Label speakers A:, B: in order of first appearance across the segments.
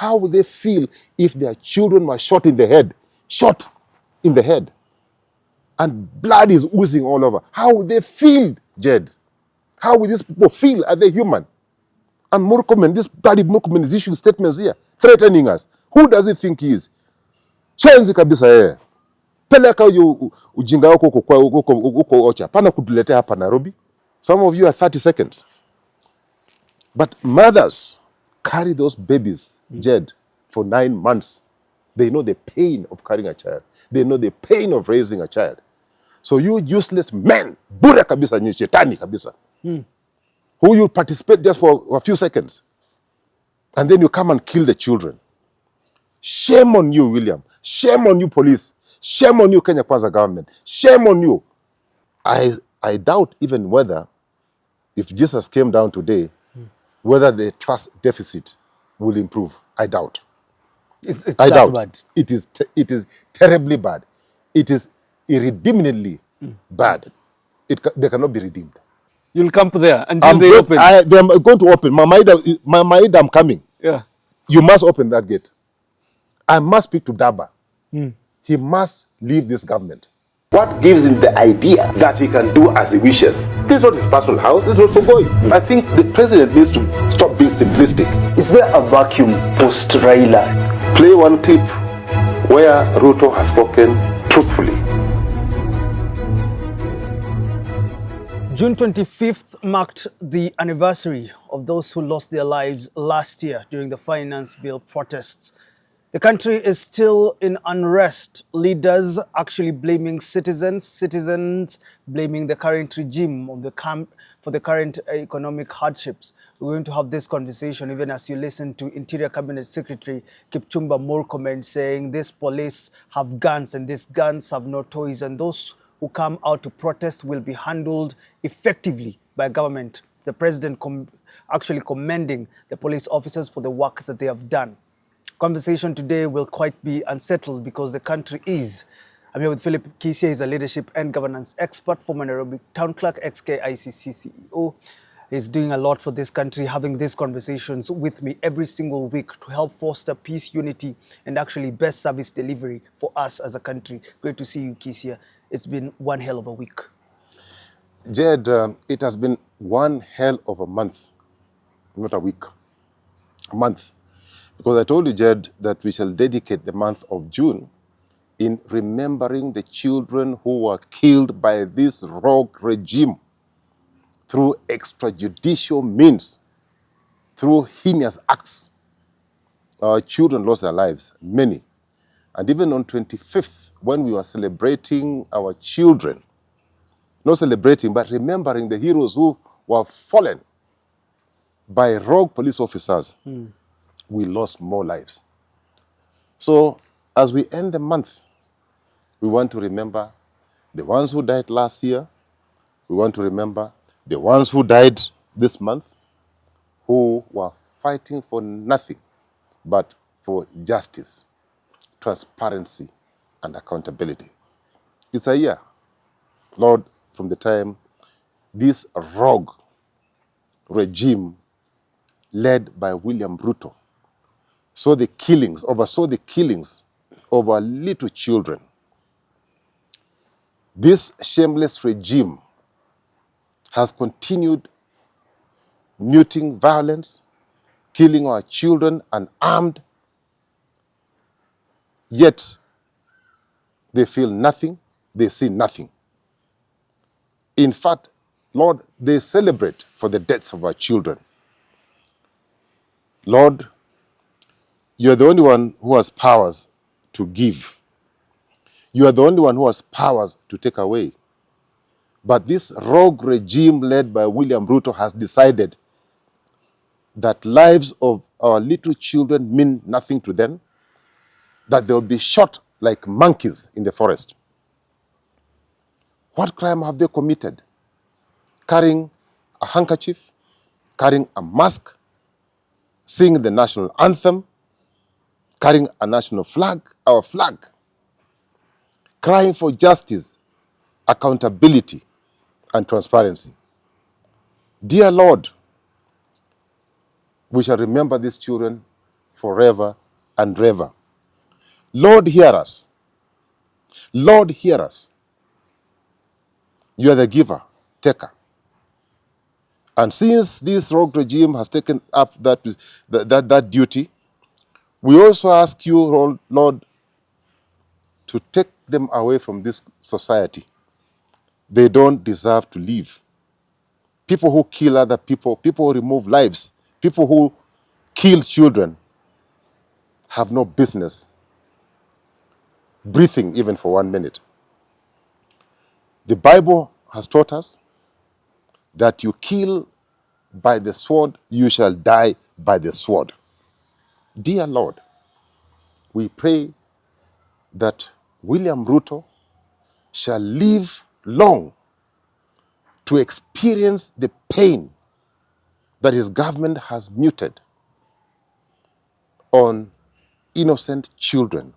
A: how would they feel if their children were shot in the head? Shot in the head. And blood is oozing all over. How would they feel, Jed? How will these people feel? Are they human? And Murkomen, this bloody Murkomen is issuing statements here, threatening us. Who does he think he is? Chenzi kabisa yeye. Peleka ujinga wako huko Ocha. Pana kutuletea hapa Nairobi. Some of you are 30 seconds. But mothers carry those babies, Jed, for 9 months. They know the pain of carrying a child. They know the pain of raising a child. So you useless men, bure kabisa ni shetani kabisa, who you participate just for a few seconds, and then you come and kill the children. Shame on you, William. Shame on you, police. Shame on you, Kenya Kwanza government. Shame on you. I doubt even whether, if Jesus came down today, whether the trust deficit will improve. I doubt.
B: It's I that doubt. Bad.
A: It is terribly bad. It is irredeemably bad. They cannot be redeemed.
B: You'll camp there until they open.
A: They're going to open. Maida, I'm coming.
B: Yeah.
A: You must open that gate. I must speak to Daba. He must leave this government.
C: What gives him the idea that he can do as he wishes? This is not his personal house, this is not for going. I think the president needs to stop being simplistic.
D: Is there a vacuum post Raila?
C: Play one clip where Ruto has spoken truthfully.
B: June 25th marked the anniversary of those who lost their lives last year during the finance bill protests. The country is still in unrest. Leaders actually blaming citizens blaming the current regime for the current economic hardships. We're going to have this conversation even as you listen to Interior Cabinet Secretary Kipchumba Murkomen saying these police have guns and these guns have no toys, and those who come out to protest will be handled effectively by government. The president actually commending the police officers for the work that they have done. Conversation today will quite be unsettled because the country is. I'm here with Philip. Kisia is a leadership and governance expert, former Nairobi town clerk, ex-KICC CEO. He's doing a lot for this country, having these conversations with me every single week to help foster peace, unity, and actually best service delivery for us as a country. Great to see you, Kisia. It's been one hell of a week.
A: Jed, it has been one hell of a month, not a week, a month. Because I told you, Jed, that we shall dedicate the month of June in remembering the children who were killed by this rogue regime through extrajudicial means, through heinous acts. Our children lost their lives, many. And even on 25th, when we were celebrating our children, not celebrating, but remembering the heroes who were fallen by rogue police officers, we lost more lives. So as we end the month, we want to remember the ones who died last year. We want to remember the ones who died this month, who were fighting for nothing but for justice, transparency, and accountability. It's a year, Lord, from the time this rogue regime led by William Ruto oversaw the killings of our little children. This shameless regime has continued muting violence, killing our children unarmed, yet they feel nothing, they see nothing. In fact, Lord, they celebrate for the deaths of our children. Lord, you're the only one who has powers to give. You are the only one who has powers to take away. But this rogue regime led by William Ruto has decided that lives of our little children mean nothing to them, that they'll be shot like monkeys in the forest. What crime have they committed? Carrying a handkerchief, carrying a mask, singing the national anthem, carrying a national flag, our flag, crying for justice, accountability, and transparency. Dear Lord, we shall remember these children forever and ever. Lord, hear us. Lord, hear us. You are the giver, taker. And since this rogue regime has taken up that duty, we also ask you, Lord, to take them away from this society. They don't deserve to live. People who kill other people, people who remove lives, people who kill children have no business breathing even for 1 minute. The Bible has taught us that you kill by the sword, you shall die by the sword. Dear Lord, we pray that William Ruto shall live long to experience the pain that his government has muted on innocent children.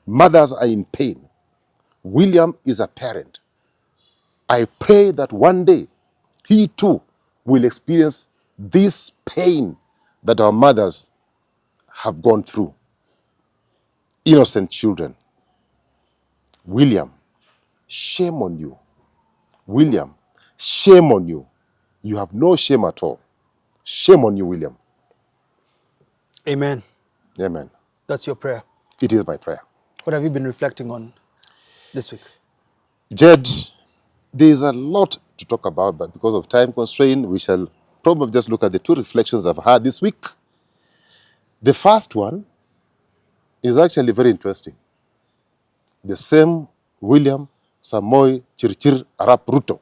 A: Mothers are in pain. William is a parent. I pray that one day he too will experience this pain that our mothers have gone through. Innocent children. William, shame on you. William, shame on you. You have no shame at all. Shame on you, William.
B: Amen.
A: Amen.
B: That's your prayer.
A: It is my prayer.
B: What have you been reflecting on this week?
A: Jed, there is a lot to talk about, but because of time constraint, we shall probably just look at the two reflections I've had this week. The first one is actually very interesting. The same William Samoei Chirchir Arap Ruto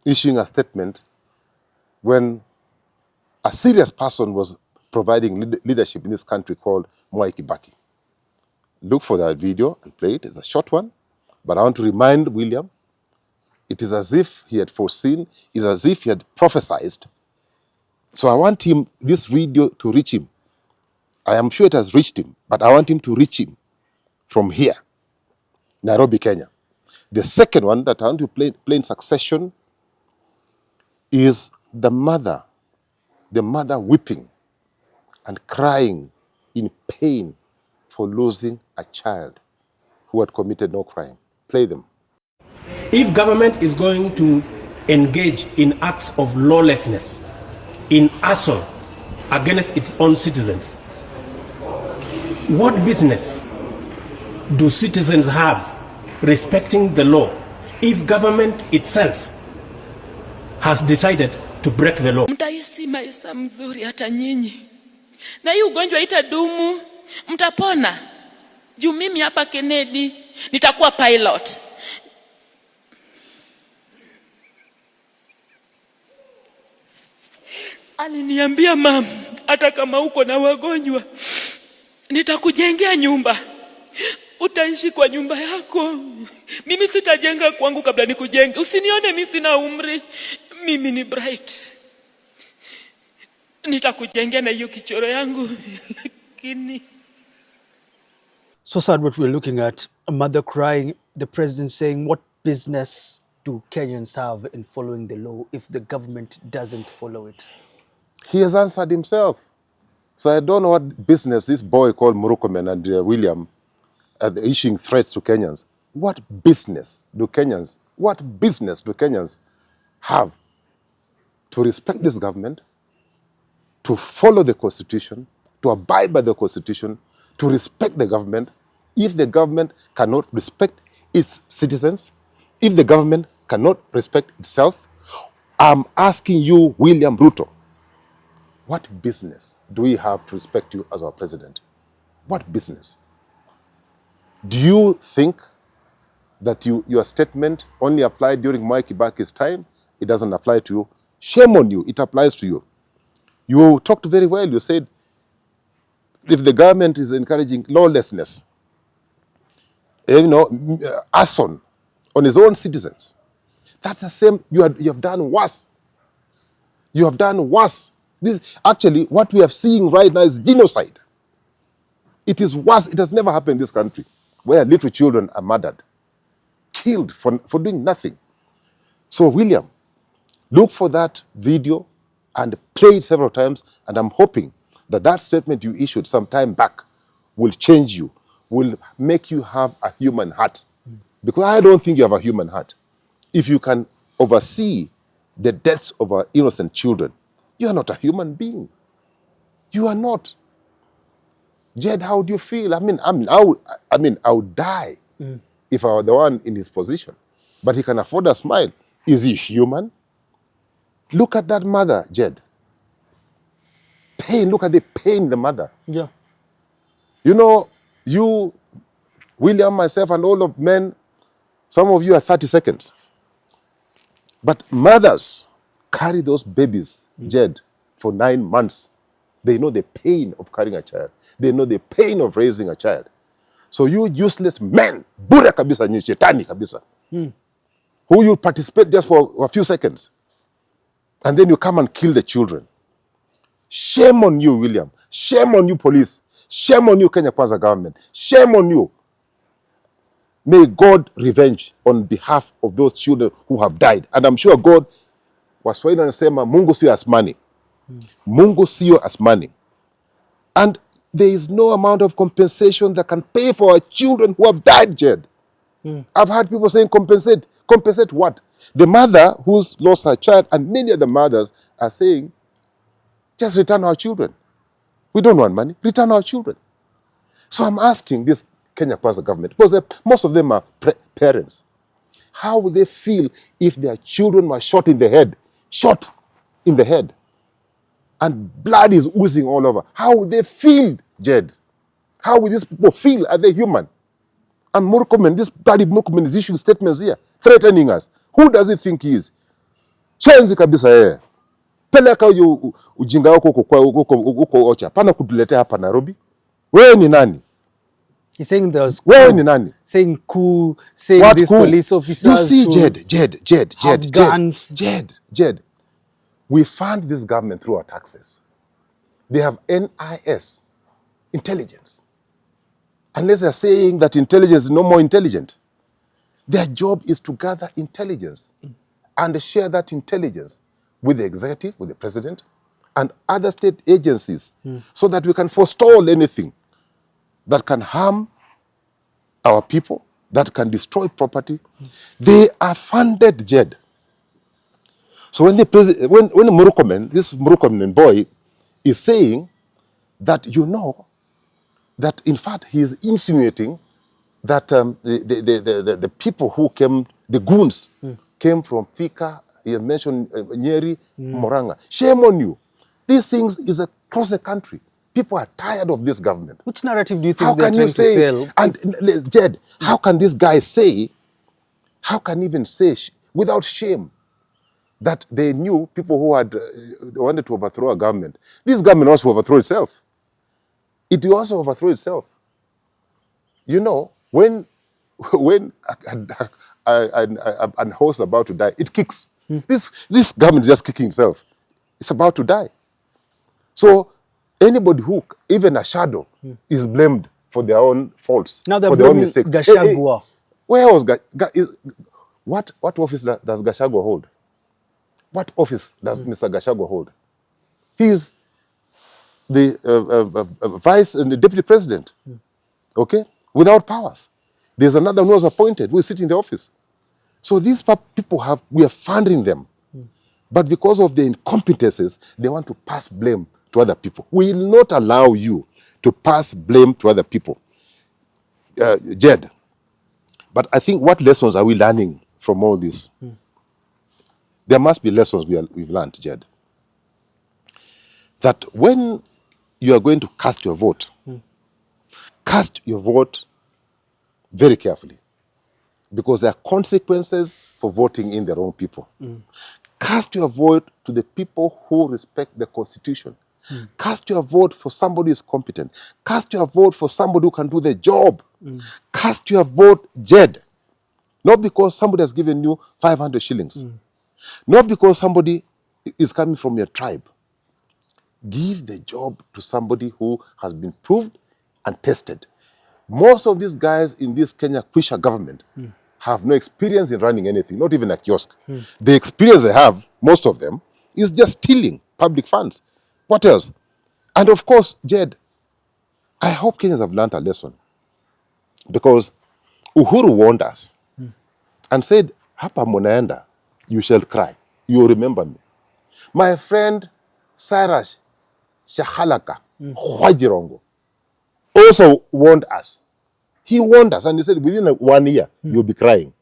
A: issuing a statement when a serious person was providing leadership in this country called Mwai Kibaki. Look for that video and play it. It's a short one. But I want to remind William, it is as if he had foreseen, it is as if he had prophesied. So I want him, this video to reach him. I am sure it has reached him, but I want him to reach him from here, Nairobi, Kenya. The second one that I want to play in succession is the mother weeping and crying in pain for losing a child who had committed no crime. Play them.
E: If government is going to engage in acts of lawlessness, in assault against its own citizens, what business do citizens have respecting the law if government itself has decided to break the law?
F: Mtaishi maisha mzuri hata nyinyi. Na hii ugonjwa itadumu, mtapona. Juu mimi hapa Kennedy nitakuwa pilot. Aliniambia mama, hata kama uko na wagonjwa, nitakujengea nyumba. Utaishi kwa nyumba yako. Mimi sitajenga kwangu kabla nikujenge. Usinione mimi sina umri. Mimi ni bright. Nitakujengea na hiyo kichoro yangu. Lakini
B: So sad what we're looking at. A mother crying, the president saying, what business do Kenyans have in following the law if the government doesn't follow it?
A: He has answered himself. So I don't know what business this boy called Murukomen and William are issuing threats to Kenyans. What business do Kenyans have to respect this government, to follow the Constitution, to abide by the Constitution, to respect the government, if the government cannot respect its citizens, if the government cannot respect itself? I'm asking you, William Ruto, what business do we have to respect you as our president? What business? Do you think that your statement only applied during Mwai Kibaki's time? It doesn't apply to you. Shame on you. It applies to you. You talked very well. You said, if the government is encouraging lawlessness, arson on his own citizens, that's the same. You have done worse. You have done worse. Actually, what we are seeing right now is genocide. It is worse. It has never happened in this country, where little children are murdered, killed for doing nothing. So, William, look for that video and play it several times, and I'm hoping that statement you issued some time back will change you, will make you have a human heart. Because I don't think you have a human heart. If you can oversee the deaths of our innocent children, you are not a human being. You are not. Jed, how do you feel? I would die if I were the one in his position. But he can afford a smile. Is he human? Look at that mother, Jed. Pain, look at the pain, the mother.
B: Yeah.
A: You know, you, William, myself, and all of men, some of you are 30 seconds. But mothers carry those babies, Jed, for 9 months. They know the pain of carrying a child. They know the pain of raising a child. So you useless men, bure kabisa ni shetani kabisa, who you participate just for a few seconds, and then you come and kill the children. Shame on you, William. Shame on you, police. Shame on you, Kenya Kwanza government. Shame on you. May God revenge on behalf of those children who have died. And I'm sure God, Waswahili wanasema Mungu sio asmani. Mungu sio asmani. And there is no amount of compensation that can pay for our children who have died, Jed. I've heard people saying compensate. Compensate what? The mother who's lost her child, and many other mothers are saying, just return our children. We don't want money. Return our children. So I'm asking this Kenya Kwanza government, because most of them are parents, how would they feel if their children were shot in the head? Shot in the head. And blood is oozing all over. How would they feel, Jed? How would these people feel? Are they human? And Murkomen, this bloody Murkomen is issuing statements here, threatening us. Who does he think he is? Chenzi kabisa yeye. Peleka ujinga wako huko Ocha. Pana kutuletea hapa Nairobi. Wewe ni nani?
B: He's saying there's
A: Wewe ni nani?
B: Saying coup, saying
A: What
B: these
A: coup?
B: police officers.
A: You see,
B: guns.
A: Jed. We fund this government through our taxes. They have NIS, intelligence. Unless they're saying that intelligence is no more intelligent. Their job is to gather intelligence and share that intelligence with the executive, with the president, and other state agencies, so that we can forestall anything that can harm our people, that can destroy property. They are funded, Jed. So when the president, when Murkomen, this Murkomen boy, is saying that, you know, that in fact he is insinuating that the people who came, the goons, came from Fika, he has mentioned Nyeri, Moranga. Shame on you. These things is across the country. People are tired of this government.
B: Which narrative do you think
A: How
B: they're
A: can
B: trying
A: you say,
B: to sell?
A: and Jed, how can this guy say, how can even say without shame that they knew people who had wanted to overthrow a government? This government also overthrew itself. It also overthrew itself. You know, when a horse is about to die, it kicks. This government is just kicking itself. It's about to die. So anybody who, even a shadow, is blamed for their own faults,
B: Now they're
A: for their own
B: blaming
A: mistakes.
B: Gachagua.
A: Where was what office does Gachagua hold? What office does Mr. Gachagua hold? He is the vice and the deputy president, okay, without powers. There's another one who was appointed, who is sitting in the office. So these people we are funding them. But because of the incompetences, they want to pass blame to other people. We will not allow you to pass blame to other people, Jed. But I think, what lessons are we learning from all this? There must be lessons we've learned, Jed. That when you are going to cast your vote very carefully, because there are consequences for voting in the wrong people. Cast your vote to the people who respect the Constitution. Cast your vote for somebody who is competent. Cast your vote for somebody who can do the job. Cast your vote, Jed. Not because somebody has given you 500 shillings. Not because somebody is coming from your tribe. Give the job to somebody who has been proved and tested. Most of these guys in this Kenya Kwisha government have no experience in running anything, not even a kiosk. The experience they have, most of them, is just stealing public funds. What else? And of course, Jed, I hope Kenyans have learned a lesson, because Uhuru warned us and said, hapa munaenda, you shall cry. You will remember me. My friend Cyrus Shahalaka, Khwajirongo, also warned us. He warned us and he said, within 1 year, you'll be crying.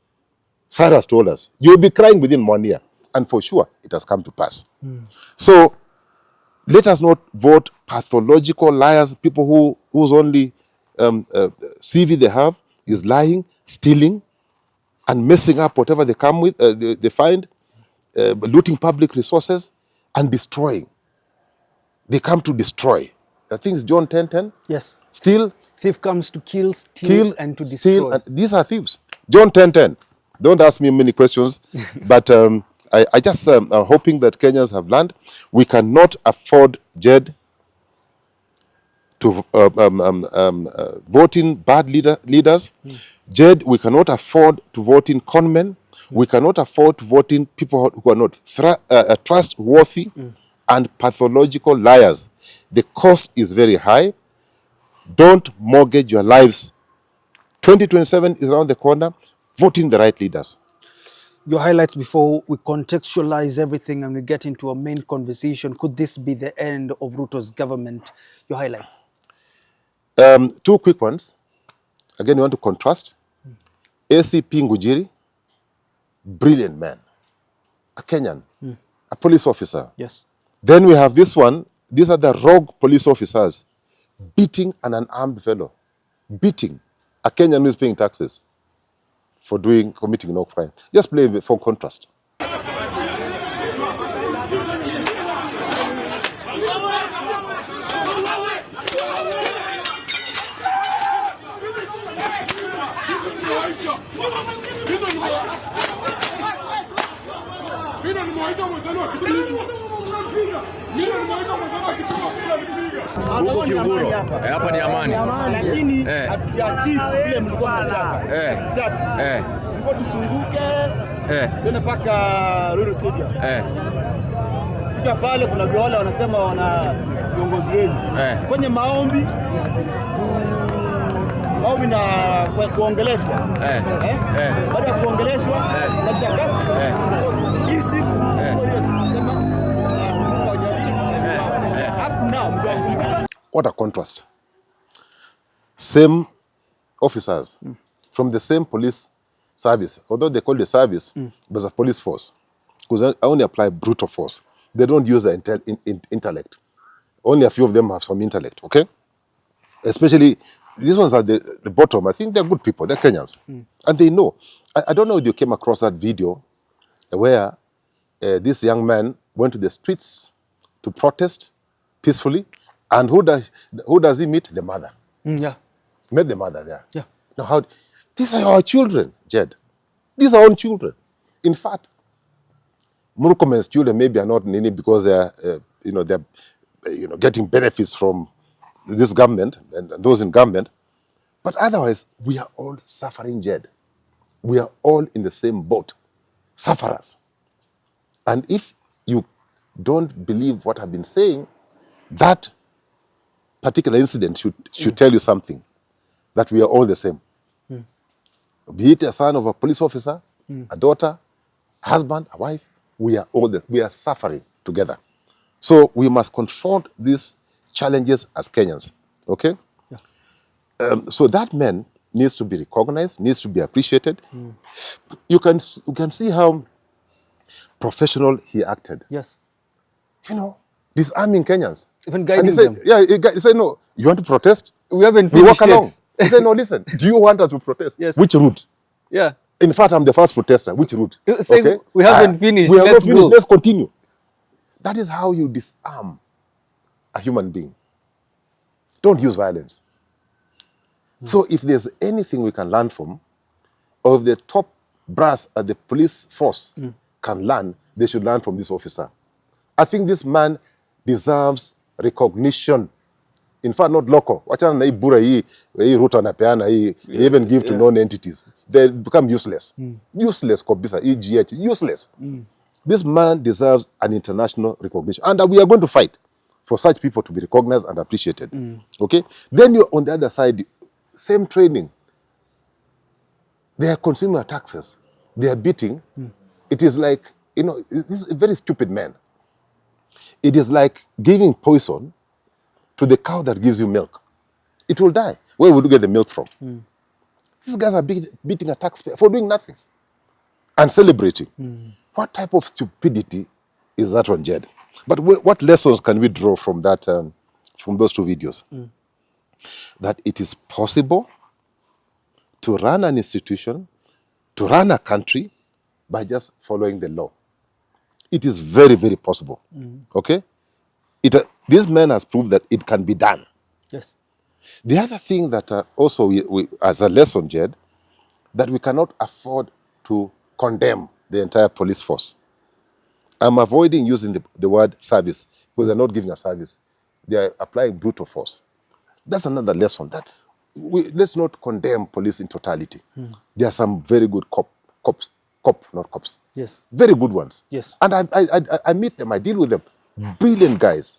A: Cyrus told us, you'll be crying within 1 year. And for sure, it has come to pass. So let us not vote pathological liars, people whose only CV they have is lying, stealing, and messing up whatever they come with, they find, looting public resources, and destroying. They come to destroy. I think it's John 10:10.
B: Yes.
A: Steal.
B: Thief comes to kill, steal, and to destroy.
A: Steal, and these are thieves. John 10:10. Don't ask me many questions, but I just am hoping that Kenyans have learned. We cannot afford, Jed, to vote in bad leaders. Jed, we cannot afford to vote in conmen. We cannot afford to vote in people who are not trustworthy and pathological liars. The cost is very high. Don't mortgage your lives. 2027 is around the corner. Vote in the right leaders.
B: Your highlights before we contextualize everything and we get into a main conversation. Could this be the end of Ruto's government? Your highlights.
A: Two quick ones. Again, you want to contrast. ACP Ngujiri, brilliant man, a Kenyan, a police officer.
B: Yes.
A: Then we have this one. These are the rogue police officers beating an unarmed fellow, beating a Kenyan who is paying taxes for committing no crime. Just play for contrast.
G: Huko Kiunguro. Hapa ni amani.
H: Lakini hatujachifu vile mlikuwa mnataka. Tatu. Tulikuwa tusunguke. Twende paka Ruto Stadium. Fika pale kuna wale wanasema wana viongozi wenu. Fanye maombi. Maombi na kuongeleshwa. Baada ya kuongeleshwa tunachaka. Hii siku tunasema
A: what a contrast. Same officers from the same police service, although they call the service, but it's a police force. Because I only apply brutal force. They don't use the intellect. Only a few of them have some intellect, okay? Especially, these ones are the bottom. I think they're good people. They're Kenyans. And they know. I don't know if you came across that video where this young man went to the streets to protest peacefully. And who does he meet? The mother.
B: Yeah.
A: Met the mother there.
B: Yeah.
A: Now, these are our children, Jed. These are our own children. In fact, Murkomen's children maybe are not needy because they're getting benefits from this government and those in government. But otherwise, we are all suffering, Jed. We are all in the same boat, sufferers. And if you don't believe what I've been saying, that particular incident should tell you something, that we are all the same. Be it a son of a police officer, a daughter, a husband, a wife, we are suffering together. So we must confront these challenges as Kenyans, okay? Yeah. So that man needs to be recognized, needs to be appreciated. You can see how professional he acted.
B: Yes.
A: Disarming Kenyans.
B: Even guiding them.
A: Yeah, he said, no, you want to protest?
B: We haven't
A: We walk
B: finished
A: along.
B: yet.
A: He said, no, listen, do you want us to protest?
B: Yes.
A: Which route?
B: Yeah.
A: In fact, I'm the first protester. Which route?
B: Saying, we haven't finished,
A: We have
B: let's
A: not finished,
B: go.
A: let's continue. That is how you disarm a human being. Don't use violence. So if there's anything we can learn from, or if the top brass at the police force can learn, they should learn from this officer. I think this man deserves recognition. In fact, not local. Wachana na hii bura hii Ruto anapeana hii, they even give to known entities. They become useless. Useless kabisa, useless. This man deserves an international recognition. And we are going to fight for such people to be recognized and appreciated. Okay? Then you're on the other side, same training. They are consuming taxes. They are beating. It is like, this is a very stupid man. It is like giving poison to the cow that gives you milk. It will die. Where would you get the milk from? These guys are beating a taxpayer for doing nothing and celebrating. What type of stupidity is that one, Jed? But what lessons can we draw from that, from those two videos? That it is possible to run an institution, to run a country by just following the law. It is very, very possible. Okay? This man has proved that it can be done.
B: Yes.
A: The other thing that also we, as a lesson, Jed, that we cannot afford to condemn the entire police force. I'm avoiding using the word service because they're not giving a service. They are applying brutal force. That's another lesson. That let's not condemn police in totality. There are some very good not cops.
B: Yes.
A: Very good ones.
B: Yes.
A: And I meet them, I deal with them. Brilliant guys.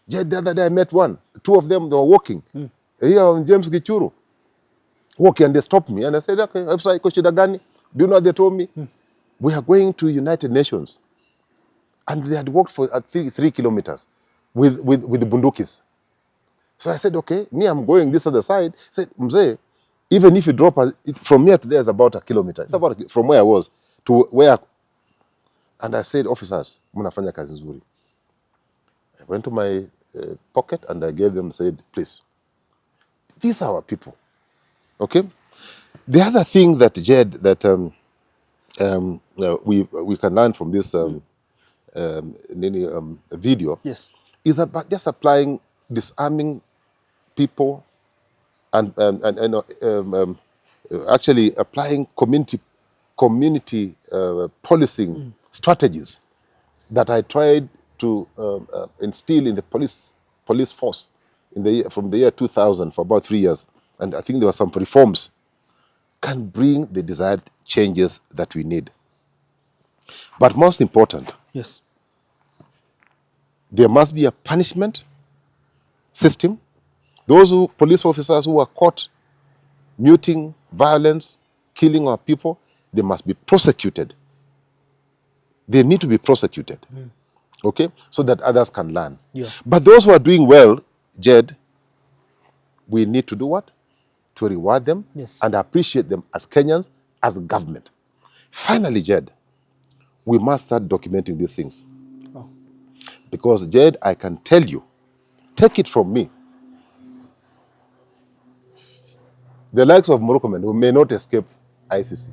A: The other day I met one. Two of them, they were walking. Here on James Gichuru. Walking, and they stopped me. And I said, okay, Officer Kochidagani, do you know what they told me? We are going to United Nations. And they had walked for 3 kilometers with the bundukis. So I said, okay, me, I'm going this other side. I said, Mzee, even if you drop from here to there is about a kilometer. It's about from where I was to where. And I said, officers, munafanya kazi nzuri. I went to my pocket and I gave them, said, please, these are our people. Okay? The other thing that, Jed, that we can learn from this video,
B: yes,
A: is about just disarming people and actually applying community policing strategies that I tried to instill in the police force from the year 2000 for about 3 years. And I think there were some reforms can bring the desired changes that we need. But most important,
B: yes,
A: there must be a punishment system. Those police officers who are caught muting, violence, killing our people, they must be prosecuted. They need to be prosecuted. Okay? So that others can learn.
B: Yeah.
A: But those who are doing well, Jed, we need to do what? To reward them,
B: yes,
A: and appreciate them as Kenyans, as a government. Finally, Jed, we must start documenting these things.
B: Oh.
A: Because, Jed, I can tell you, take it from me, the likes of Morocco men who may not escape ICC.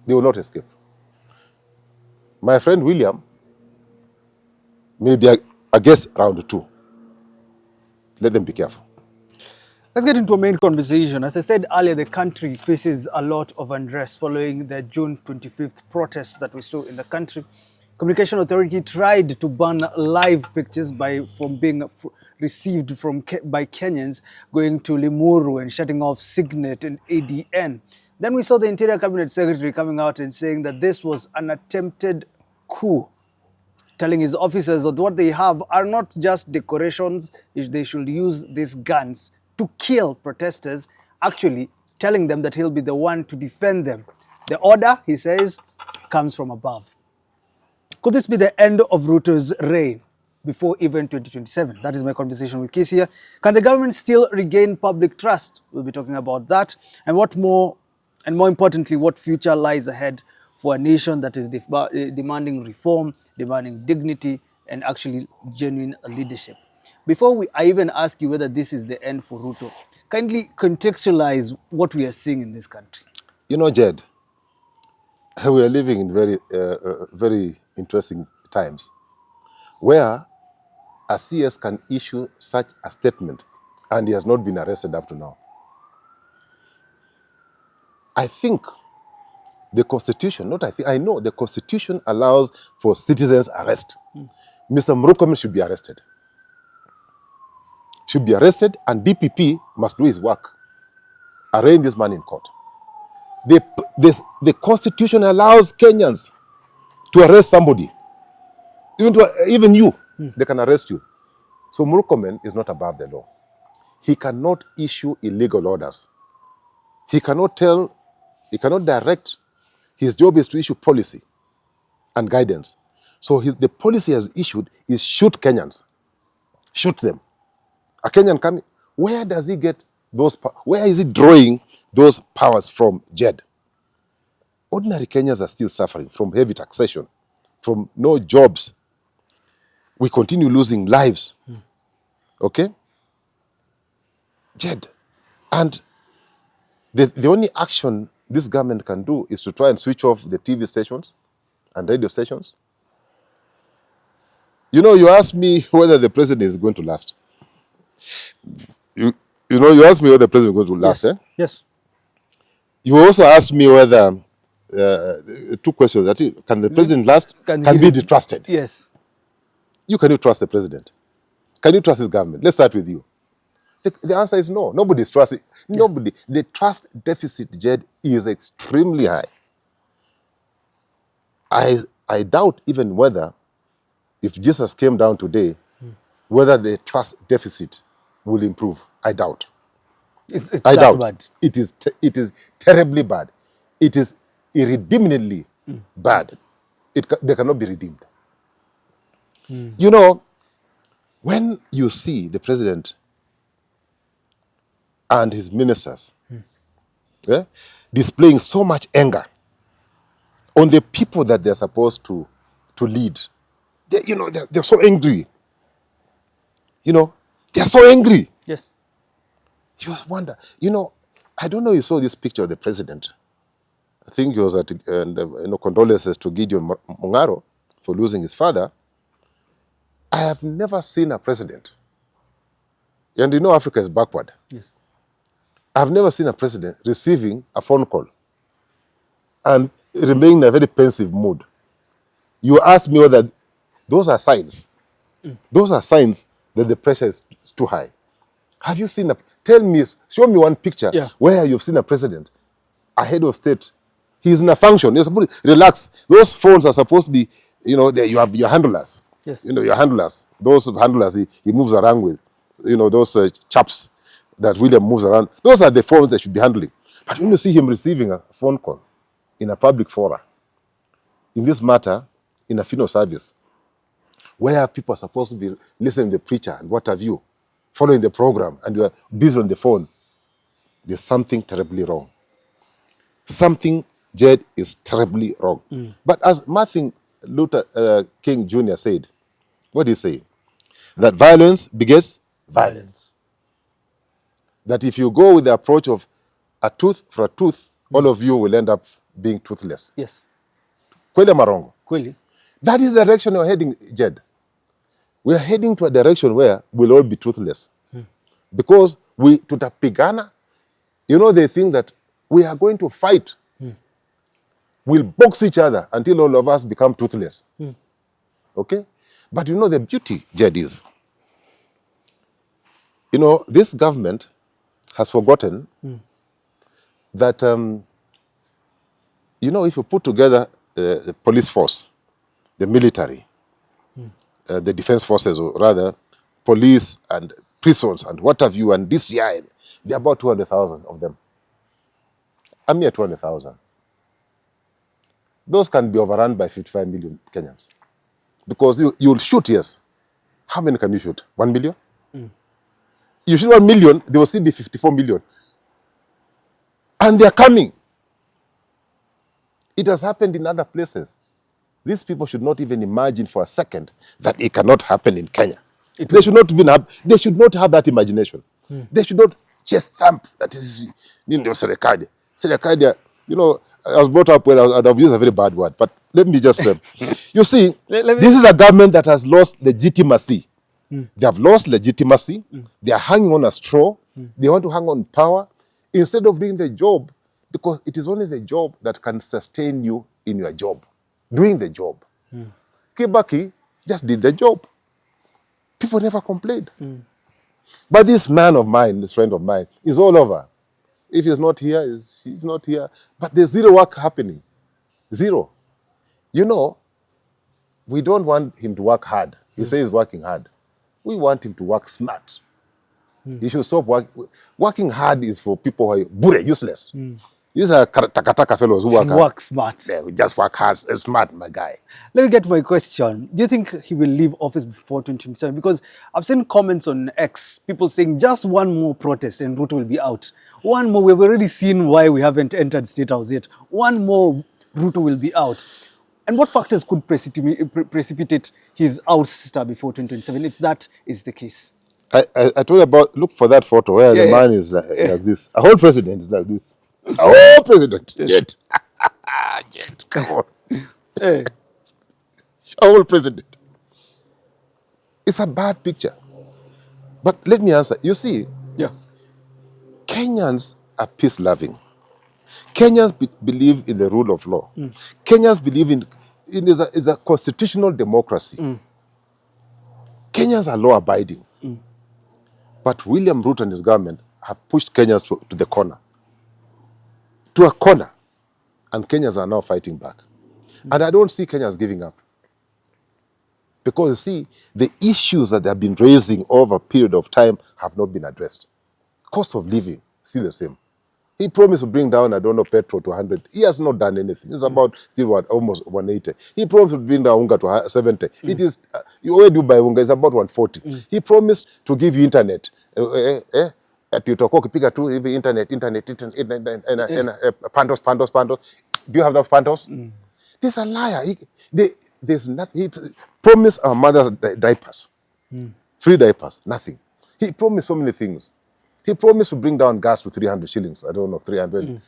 A: They will not escape. My friend William may be a guest round 2. Let them be careful.
B: Let's get into a main conversation. As I said earlier, the country faces a lot of unrest following the June 25th protests that we saw in the country. Communication Authority tried to ban live pictures from being received by Kenyans going to Limuru and shutting off Signet and ADN. Then we saw the Interior Cabinet Secretary coming out and saying that this was an attempted coup, telling his officers that what they have are not just decorations, they should use these guns to kill protesters, actually telling them that he'll be the one to defend them. The order, he says, comes from above. Could this be the end of Ruto's reign before even 2027? That is my conversation with Kisia. Can the government still regain public trust? We'll be talking about that. And more importantly, what future lies ahead for a nation that is demanding reform, demanding dignity, and actually genuine leadership. Before I even ask you whether this is the end for Ruto, kindly contextualize what we are seeing in this country.
A: You know, Jed, we are living in very interesting times where a CS can issue such a statement and he has not been arrested up to now. I think the Constitution, I know the Constitution allows for citizens' arrest. Mr. Murkomen should be arrested. And DPP must do his work. Arraign this man in court. The Constitution allows Kenyans to arrest somebody, even you. They can arrest you. So Murkomen is not above the law. He cannot issue illegal orders. He cannot direct. His job is to issue policy and guidance. So the policy has issued is shoot Kenyans. Shoot them. A Kenyan coming, where does he get where is he drawing those powers from, Jed? Ordinary Kenyans are still suffering from heavy taxation, from no jobs. We continue losing lives. Okay? Jed. And the only action this government can do is to try and switch off the TV stations and radio stations. You know, you asked me whether the president is going to last. You asked me whether the president is going to last.
B: Yes.
A: Eh?
B: Yes.
A: You also asked me whether, two questions. Can the president last? Can be trusted?
B: Yes.
A: Can you trust the president? Can you trust his government? Let's start with you. The answer is no. Nobody's trusting. Nobody. The trust deficit, Jed, is extremely high. I doubt even whether, if Jesus came down today, whether the trust deficit will improve. I doubt.
B: I doubt. Bad.
A: It is terribly bad. It is irredeemably bad. They cannot be redeemed. You know, when you see the president and his ministers displaying so much anger on the people that they're supposed to lead, they're so angry. They're so angry.
B: Yes.
A: You just wonder. I don't know if you saw this picture of the president. I think he was at condolences to Gideon Mungaro for losing his father. I have never seen a president, and Africa is backward.
B: Yes.
A: I've never seen a president receiving a phone call and remaining in a very pensive mood. You ask me whether those are signs. Those are signs that the pressure is too high. Have you seen show me one picture where you've seen a president, a head of state. He's in a function. You're supposed to relax. Those phones are supposed to be, you have your handlers.
B: Yes.
A: Your handlers. Those handlers he moves around with. Those chaps that William moves around. Those are the phones that should be handling. But when you see him receiving a phone call in a public forum, in this matter, in a funeral service, where people are supposed to be listening to the preacher and what have you, following the program, and you are busy on the phone, there's something terribly wrong. Something, Jed, is terribly wrong. But as Martin Luther King Jr. said, what did he say? That violence begets violence. That if you go with the approach of a tooth for a tooth, all of you will end up being toothless.
B: Yes.
A: Kweli marongo.
B: Kweli. That
A: is the direction we're heading, Jed. We're heading to a direction where we'll all be toothless. Because tutapigana, they think that we are going to fight. We'll box each other until all of us become toothless. Okay? But the beauty, Jed, is, this government has forgotten that, if you put together the police force, the military, the defense forces, or rather, police and prisons and what have you, and DCI, there are about 200,000 of them. A mere 200,000. Those can be overrun by 55 million Kenyans. Because you'll shoot, yes. How many can you shoot? 1 million? You shoot 1 million, there will still be 54 million. And they're coming. It has happened in other places. These people should not even imagine for a second that it cannot happen in Kenya. They should not have that imagination. They should not just thump that is Serikali. Serikali, I was brought up well, I've used a very bad word, but let me just you see, this is a government that has lost legitimacy. They have lost legitimacy. They are hanging on a straw. They want to hang on power instead of doing the job, because it is only the job that can sustain you in your job. Doing the job. Kibaki just did the job. People never complained. But this man of mine, this friend of mine, is all over. If he's not here, he's not here. But there's zero work happening. Zero. We don't want him to work hard. He says working hard. We want him to work smart. He should stop working hard is for people who are bure, useless. These are takataka fellows who
B: work smart.
A: Yeah, we just work hard, smart, my guy.
B: Let me get to my question. Do you think he will leave office before 2027? Because I've seen comments on X, people saying just one more protest and Ruto will be out. One more, we've already seen why we haven't entered State House yet. One more, Ruto will be out. And what factors could precipitate his ouster before 2027 if that is the case?
A: I told you about, look for that photo where the man is like this. A whole president is like this. A whole president. Jet. Jet, come on. A whole president. It's a bad picture. But let me answer. You see, Kenyans are peace-loving. Kenyans believe in the rule of law. Kenyans believe in is a constitutional democracy. Kenyans are law-abiding. But William Ruto and his government have pushed Kenyans to the corner. To a corner. And Kenyans are now fighting back. And I don't see Kenyans giving up. Because, you see, the issues that they have been raising over a period of time have not been addressed. Cost of living, still the same. He promised to bring down, I don't know, petrol to 100. He has not done anything. It's about still almost 180. He promised to bring down unga to 70. It is, where do you buy unga? It's about 140. He promised to give you internet. Utakuwa ukipiga tu hivi internet, pandos. Do you have those pandos? This is a liar. There's nothing. He promised our mothers diapers. Free diapers, nothing. He promised so many things. He promised to bring down gas to 300 shillings. I don't know, 300.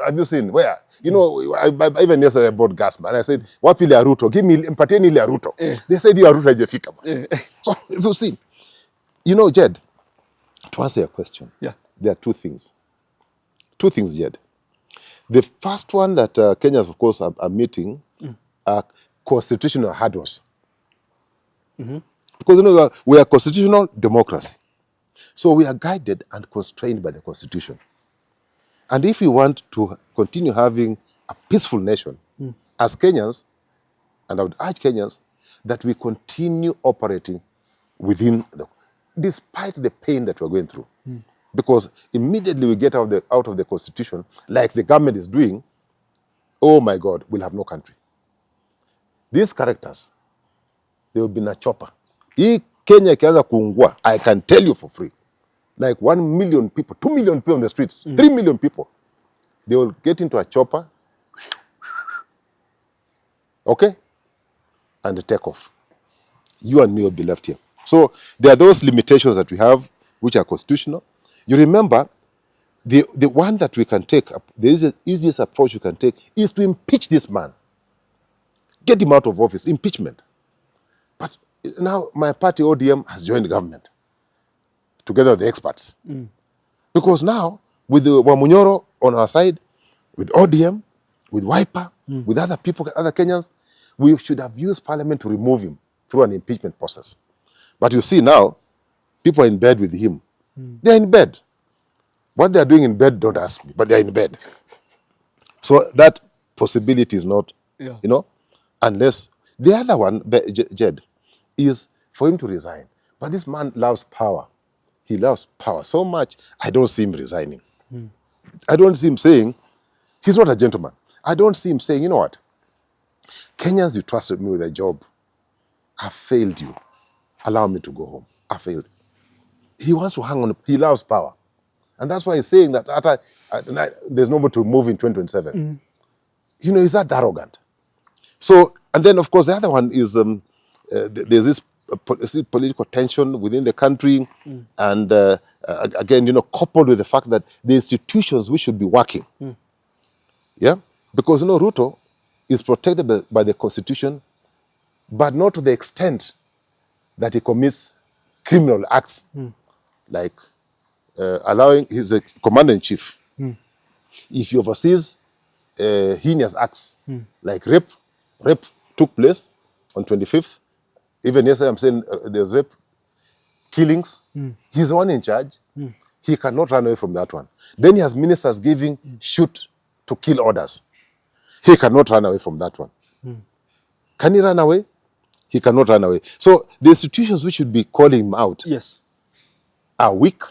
A: Have you seen? Where? You know, I even yesterday I bought gas, man. I said, wapi ile Ruto? Give me, mpateni ile Ruto. They said, you are Ruto hajafika, man. So see, you know, Jed, to answer your question, there are two things. Two things, Jed. The first one that Kenyans, of course, are meeting are constitutional hurdles. Because, you know, we are a constitutional democracy. So we are guided and constrained by the Constitution. And if we want to continue having a peaceful nation, as Kenyans, and I would urge Kenyans, that we continue operating within despite the pain that we're going through. Because immediately we get out of the Constitution, like the government is doing, oh my God, we'll have no country. These characters, they will be in a chopper. Kenya ikianza kuungua, I can tell you for free, like 1 million people, 2 million people on the streets, 3 million people, they will get into a chopper, okay, and take off. You and me will be left here. So there are those limitations that we have, which are constitutional. You remember, the one that we can take, the easiest approach we can take is to impeach this man. Get him out of office, impeachment. But now my party, ODM, has joined the government, together with the experts. Because now, with the Manyora on our side, with ODM, with Wiper, with other people, other Kenyans, we should have used parliament to remove him through an impeachment process. But you see now, people are in bed with him. They're in bed. What they're doing in bed, don't ask me, but they're in bed. So that possibility is not, you know, unless the other one, Jed, is for him to resign. But this man loves power. He loves power so much, I don't see him resigning. I don't see him saying, he's not a gentleman. I don't see him saying, you know what, Kenyans, you trusted me with a job. I failed you. Allow me to go home. I failed. He wants to hang on. He loves power. And that's why he's saying that there's nobody to move in 2027. You know, he's that arrogant. So, and then, of course, the other one is there's this political tension within the country. And again, you know, coupled with the fact that the institutions which should be working. Yeah? Because, you know, Ruto is protected by the Constitution, but not to the extent that he commits criminal acts, like allowing, he's a commander-in-chief. If he oversees heinous acts, like rape took place on 25th. Even yesterday I'm saying there's rape, killings. He's the one in charge. He cannot run away from that one. Then he has ministers giving shoot to kill orders. He cannot run away from that one. Can he run away? He cannot run away. So the institutions which should be calling him out
B: Yes.
A: are weak,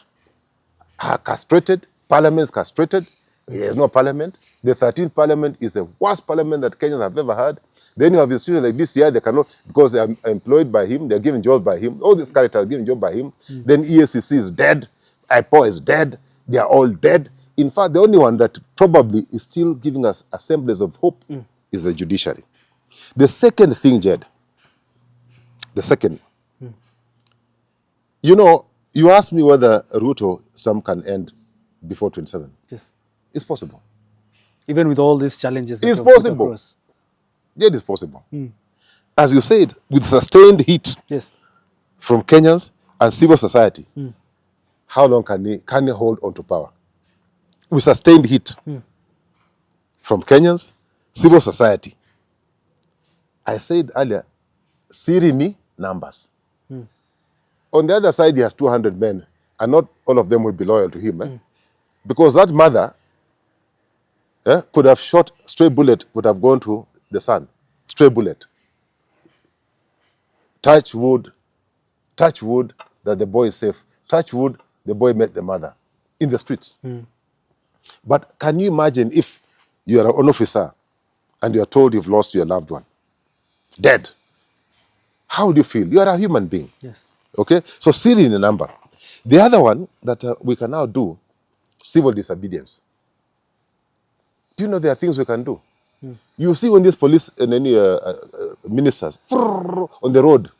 A: are castrated. Parliament is castrated. There is no parliament. The 13th parliament is the worst parliament that Kenyans have ever had. Then you have institutions like this year, they cannot, because they are employed by him, they're given jobs by him. All these characters are given jobs by him. Then EACC is dead. IPO is dead. They are all dead. In fact, the only one that probably is still giving us a semblance of hope is the judiciary. The second thing, Jed, the second, you know, you asked me whether Ruto term can end before 27.
B: Yes.
A: It's possible.
B: Even with all these challenges. that
A: It's
B: have put
A: possible.
B: across.
A: It is possible. As you said, with sustained heat
B: Yes.
A: from Kenyans and civil society, how long can he hold on to power? With sustained heat from Kenyans, civil society. I said earlier, Sirini numbers. On the other side, he has 200 men, and not all of them will be loyal to him. Because that mother could have shot stray bullet, would have gone to the son. Stray bullet. Touch wood that the boy is safe. Touch wood, the boy met the mother in the streets. But can you imagine if you are an officer and you are told you've lost your loved one, dead? How do you feel? You are a human being.
B: Yes.
A: Okay? So still in a number. The other one that we can now do, civil disobedience. Do you know there are things we can do? You see when these police and any ministers on the road,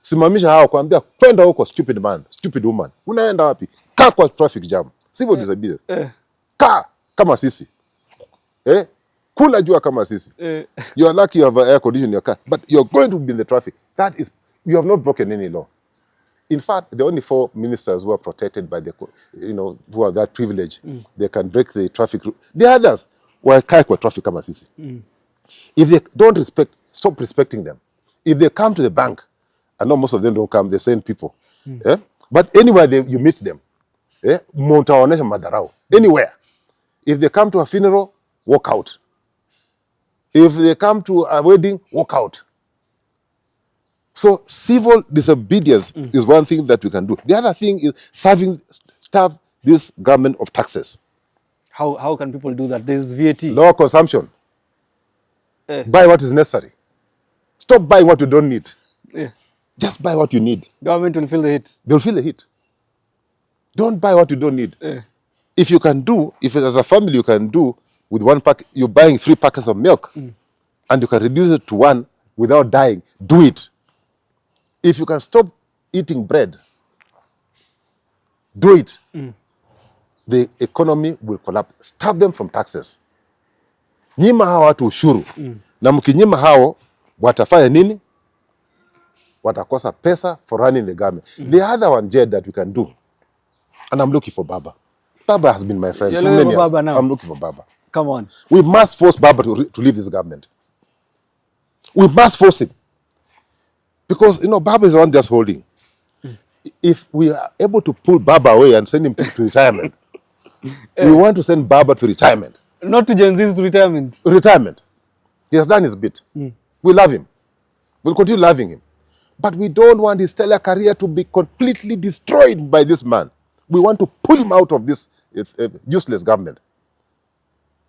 A: simamisha hao kuambia kwenda huko, stupid man, stupid woman. Unaenda wapi? Kaa kwa traffic jam. Civil disobedience. Kaa kama sisi. Kula jua kama sisi. You are lucky you have air condition in your car, but you're going to be in the traffic. That is, you have not broken any law. In fact, the only 4 ministers who are protected by the, who have that privilege, they can break the traffic rule. The others were kwa traffic kama sisi. If they don't stop respecting them. If they come to the bank, I know most of them don't come, they send people. But anywhere you meet them, mtaonesha madharau. Anywhere. If they come to a funeral, walk out. If they come to a wedding, walk out. So civil disobedience is one thing that we can do. The other thing is starve this government of taxes.
B: How can people do that? There's VAT.
A: Lower consumption. Buy what is necessary. Stop buying what you don't need. Just buy what you need.
B: Government will feel the heat.
A: They'll feel the heat. Don't buy what you don't need. If you can do, if as a family you can do with one pack, you're buying 3 packets of milk and you can reduce it to 1 without dying, do it. If you can stop eating bread, do it. The economy will collapse. Stop them from taxes. Nyima hao watu ushuru. Na mkinyima hao, watafanya nini? Watakosa pesa for running the government. The other one, Jed, that we can do, and I'm looking for Baba. Baba has been my friend for many years.
B: Baba now.
A: I'm looking for Baba.
B: Come on.
A: We must force Baba to leave this government. We must force him. Because, Baba is the one just holding. If we are able to pull Baba away and send him to retirement, we want to send Baba to retirement.
B: Not to Gen Z's, to retirement.
A: Retirement. He has done his bit. We love him. We'll continue loving him. But we don't want his stellar career to be completely destroyed by this man. We want to pull him out of this useless government.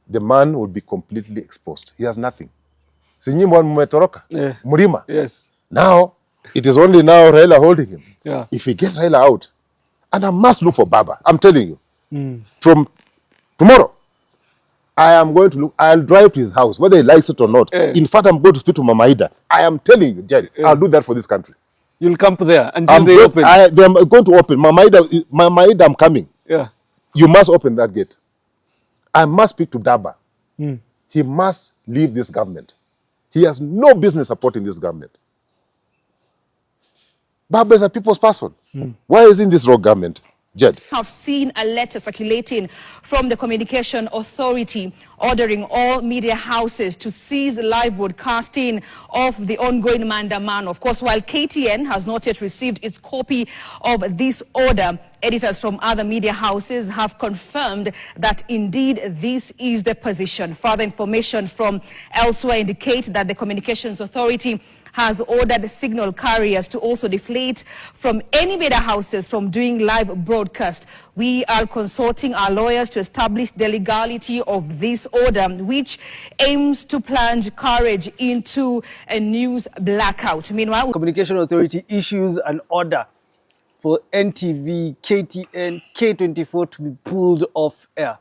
A: The man will be completely exposed. He has nothing. Sinyimwa mmetoroka. Murima.
B: Yes.
A: Now, it is only now Raila holding him.
B: Yeah.
A: If we get Raila out, and I must look for Baba, I'm telling you. From tomorrow, I am going to look, I'll drive to his house, whether he likes it or not. In fact, I'm going to speak to Mama Ida. I am telling you, Jerry, I'll do that for this country.
B: You'll camp there until they open.
A: They're going to open. Mama Ida, I'm coming.
B: Yeah.
A: You must open that gate. I must speak to Daba. He must leave this government. He has no business supporting this government. Baba is a people's person. Why is in this wrong government? Jed.
I: Have seen a letter circulating from the Communication Authority ordering all media houses to cease live broadcasting of the ongoing Mandamano. Of course, while KTN has not yet received its copy of this order, editors from other media houses have confirmed that indeed this is the position. Further information from elsewhere indicate that the Communications Authority has ordered signal carriers to also deflate from any media houses from doing live broadcast. We are consulting our lawyers to establish the legality of this order, which aims to plunge courage into a news blackout. Meanwhile,
B: Communication Authority issues an order for NTV, KTN, K24 to be pulled off air.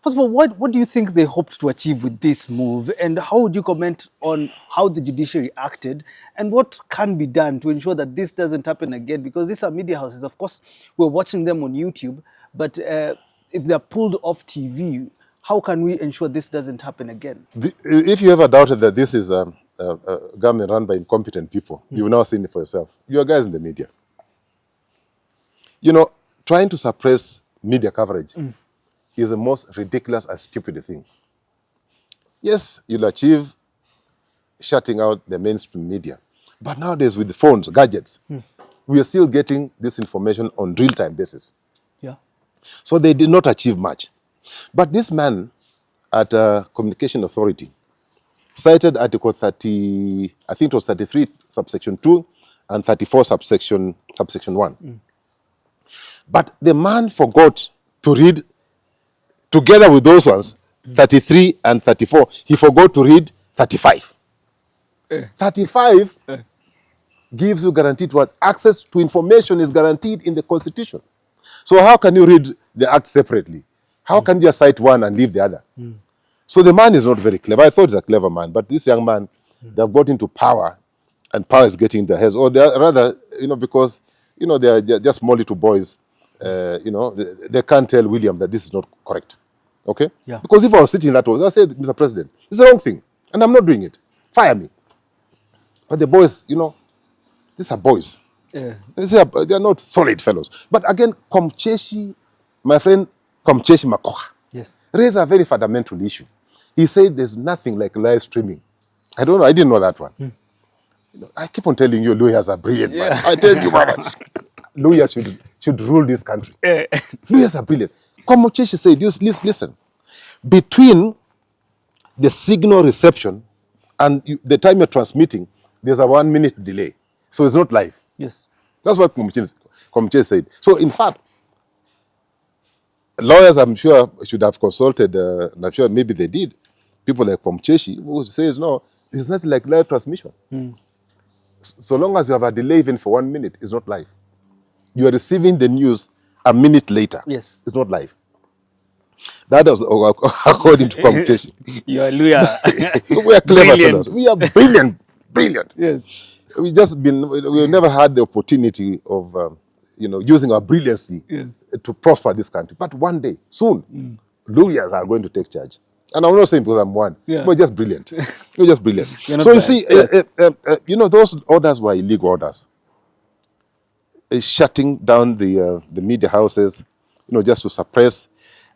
B: First of all, what do you think they hoped to achieve with this move? And how would you comment on how the judiciary acted? And what can be done to ensure that this doesn't happen again? Because these are media houses. Of course, we're watching them on YouTube. But if they're pulled off TV, how can we ensure this doesn't happen again?
A: If you ever doubted that this is a government run by incompetent people, you've now seen it for yourself. You are guys in the media. You know, trying to suppress media coverage is the most ridiculous and stupid thing. Yes, you'll achieve shutting out the mainstream media. But nowadays with the phones, gadgets, we are still getting this information on real-time basis.
B: Yeah.
A: So they did not achieve much. But this man at Communication Authority cited Article 30, I think it was 33, subsection 2, and 34, subsection 1. But the man forgot to read, together with those ones, 33 and 34, he forgot to read 35. 35 gives you guaranteed what? Access to information is guaranteed in the Constitution. So how can you read the act separately? How can you just cite one and leave the other? So the man is not very clever. I thought he's a clever man, but this young man, they've got into power, and power is getting in their heads. Or they are rather, because, they're just small little boys, they can't tell William that this is not correct. Okay?
B: Yeah.
A: Because if I was sitting in that role, I said, Mr. President, it's the wrong thing, and I'm not doing it. Fire me. But the boys, these are boys.
B: Yeah.
A: They are not solid fellows. But again, Komcheshi, my friend Komcheshi Makoha,
B: Yes.
A: raised a very fundamental issue. He said there's nothing like live streaming. I don't know. I didn't know that one. I keep on telling you, lawyers are brilliant. Man. I tell you, man, lawyers should rule this country. Lawyers are brilliant. Komcheshi said, listen, between the signal reception and the time you're transmitting, there's a 1 minute delay. So it's not live.
B: Yes.
A: That's what Komcheshi said. So in fact, lawyers, I'm sure, should have consulted, and I'm sure maybe they did, people like Komcheshi, who says, no, it's not like live transmission. So long as you have a delay even for 1 minute, it's not live. You are receiving the news a minute later.
B: Yes.
A: It's not live. That was according to Komcheshi.
B: You are a lawyer.
A: We are clever fellows. We are brilliant.
B: Yes.
A: We've never had the opportunity of, using our brilliancy to prosper this country. But one day, soon, lawyers are going to take charge. And I'm not saying because I'm one.
B: Yeah.
A: We're just brilliant. We're just brilliant.
B: So
A: you see, those orders were illegal orders. Shutting down the media houses, just to suppress.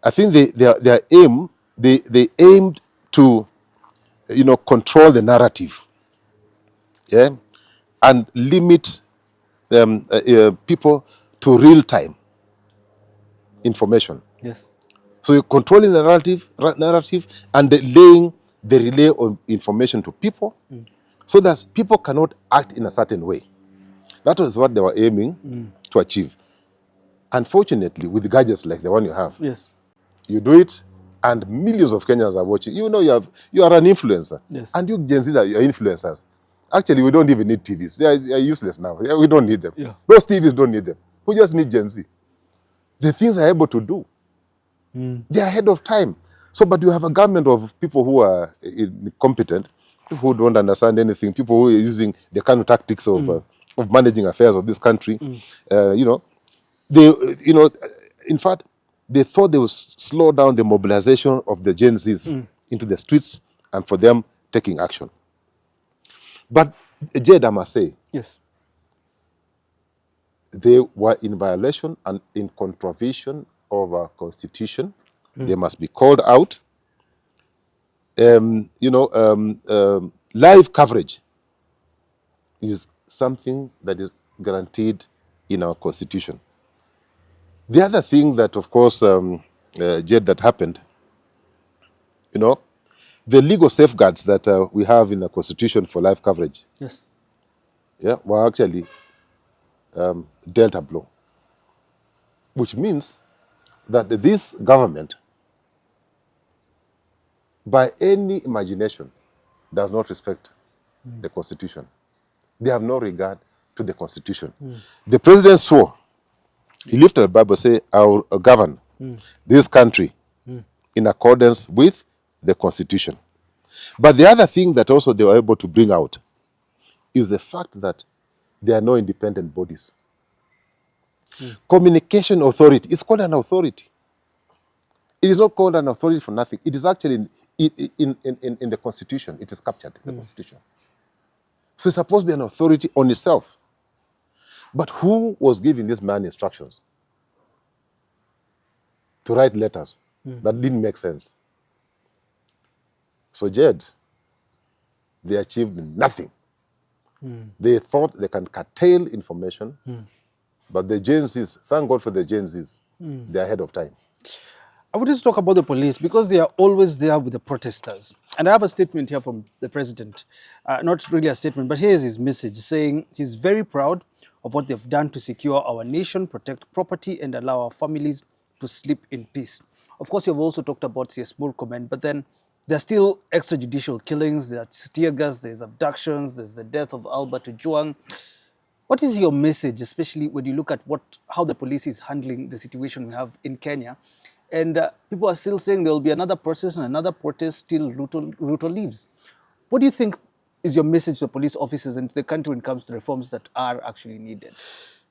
A: I think their aim, they aimed to, control the narrative. Yeah, and limit people to real-time information.
B: Yes.
A: So you're controlling the narrative and laying the relay of information to people so that people cannot act in a certain way. That was what they were aiming to achieve. Unfortunately, with gadgets like the one you have,
B: Yes.
A: you do it and millions of Kenyans are watching. You are an influencer.
B: Yes.
A: And you Gen Zs are influencers. Actually, we don't even need TVs. They are useless now. We don't need them.
B: Yeah.
A: Those TVs don't need them. We just need Gen Z. The things they're able to do, they are ahead of time. So, but you have a government of people who are incompetent, people who don't understand anything, people who are using the kind of tactics of managing affairs of this country. In fact, they thought they would slow down the mobilization of the Gen Zs into the streets and for them taking action. But Jed, I must say,
B: Yes.
A: they were in violation and in contravention of our constitution. They must be called out. Live coverage is something that is guaranteed in our constitution. The other thing that, of course, Jed, that happened, the legal safeguards that we have in the constitution for live coverage,
B: Yes.
A: were actually dealt a blow. Which means that this government, by any imagination, does not respect the Constitution. They have no regard to the Constitution. The president swore, he lifted the Bible, say, I will govern this country in accordance with the Constitution. But the other thing that also they were able to bring out is the fact that there are no independent bodies. Communication authority is called an authority. It is not called an authority for nothing. It is actually in the Constitution. It is captured in the Constitution. So it's supposed to be an authority on itself. But who was giving this man instructions to write letters that didn't make sense? So Jed, they achieved nothing. They thought they can curtail information, but the Gen Zs, thank God for the Gen Zs, they're ahead of time.
B: I would just talk about the police because they are always there with the protesters. And I have a statement here from the president. Not really a statement, but here's his message saying he's very proud of what they've done to secure our nation, protect property, and allow our families to sleep in peace. Of course, you've also talked about CS Murkomen, but then there are still extrajudicial killings, there are tear gas, there's abductions, there's the death of Albert Ojwang. What is your message, especially when you look at how the police is handling the situation we have in Kenya? And people are still saying there will be another process and another protest till Ruto leaves. What do you think is your message to police officers and to the country when it comes to reforms that are actually needed?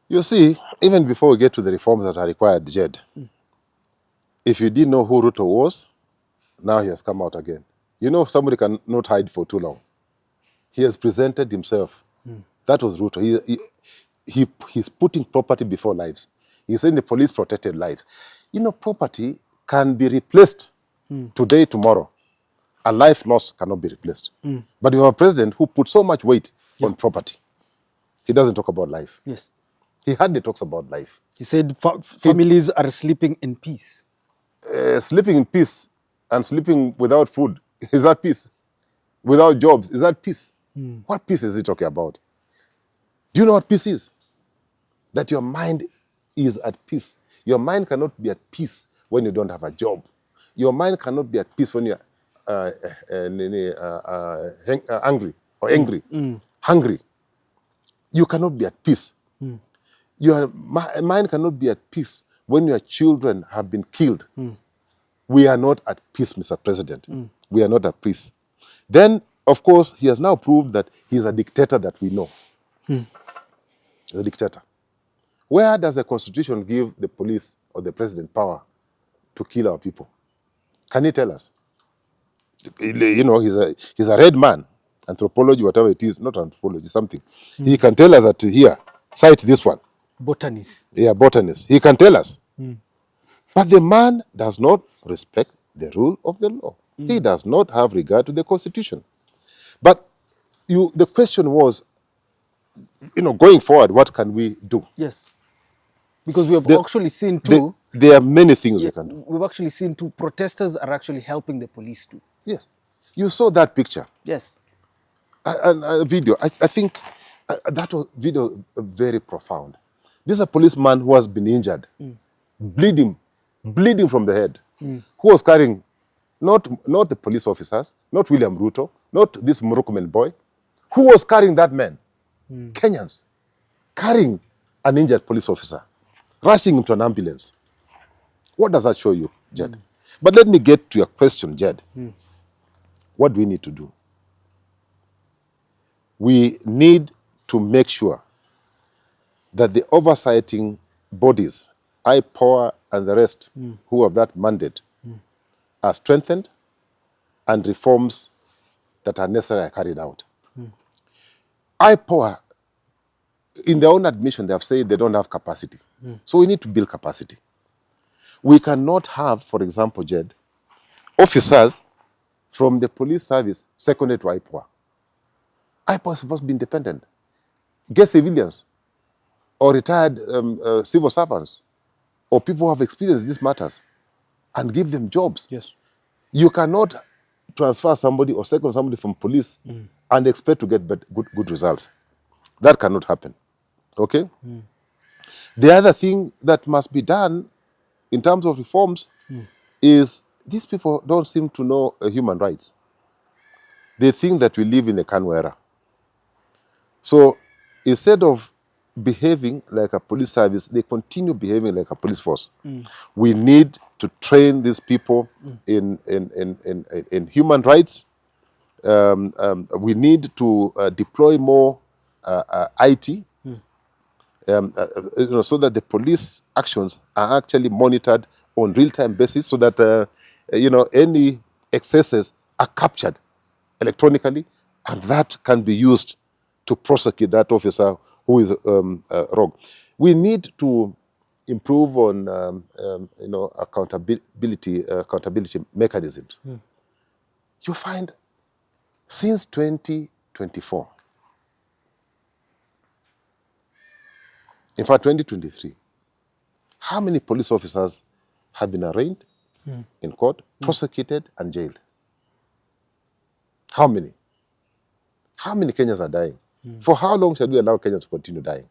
A: You see, even before we get to the reforms that are required, Jed, if you didn't know who Ruto was, now he has come out again. You know, somebody cannot hide for too long. He has presented himself. That was Ruto. He's putting property before lives. He's saying the police protected lives. You know, property can be replaced today, tomorrow. A life lost cannot be replaced. But you have a president who put so much weight on property. He doesn't talk about life.
B: Yes.
A: He hardly talks about life.
B: He said families are sleeping in peace.
A: Sleeping in peace and sleeping without food, is that peace? Without jobs, is that peace? What peace is he talking about? Do you know what peace is? That your mind is at peace. Your mind cannot be at peace when you don't have a job. Your mind cannot be at peace when you're angry or angry, hungry. You cannot be at peace. Your mind cannot be at peace when your children have been killed. We are not at peace, Mr. President. We are not at peace. Then, of course, he has now proved that he's a dictator that we know. He's a dictator. Where does the Constitution give the police or the president power to kill our people? Can he tell us? You know, he's a red man. Anthropology, whatever it is, not anthropology, something. He can tell us that here, cite this one.
B: Botanist.
A: Yeah, botanist. He can tell us. But the man does not respect the rule of the law. He does not have regard to the Constitution. But the question was, you know, going forward, what can we do?
B: Yes. Because we have actually seen too.
A: There are many things we can do.
B: We've actually seen too, protesters are actually helping the police too.
A: Yes. You saw that picture.
B: Yes.
A: A video. I think that was video very profound. This is a policeman who has been injured, bleeding from the head, who was carrying not the police officers, not William Ruto, not this Murkomen boy, who was carrying that man, Kenyans, carrying an injured police officer, rushing him to an ambulance. What does that show you, Jed? But let me get to your question, Jed. What do we need to do? We need to make sure that the oversighting bodies, IPOA and the rest who have that mandate, are strengthened and reforms that are necessary are carried out. IPOA, in their own admission, they have said they don't have capacity. So we need to build capacity. We cannot have, for example, Jed, officers from the police service seconded to IPOA. IPOA is supposed to be independent. Get civilians or retired civil servants or people who have experienced these matters and give them jobs.
B: Yes.
A: You cannot transfer somebody or second somebody from police and expect to get good results. That cannot happen. Okay? The other thing that must be done in terms of reforms is these people don't seem to know human rights. They think that we live in a Kanu era. So instead of behaving like a police service, they continue behaving like a police force. We need to train these people in human rights. We need to deploy more IT, so that the police actions are actually monitored on real-time basis, so that any excesses are captured electronically, and that can be used to prosecute that officer who is wrong. We need to improve on accountability mechanisms. You find since 2024, in fact 2023, how many police officers have been arraigned in court, prosecuted, and jailed? How many? How many Kenyans are dying? For how long shall we allow Kenyans to continue dying?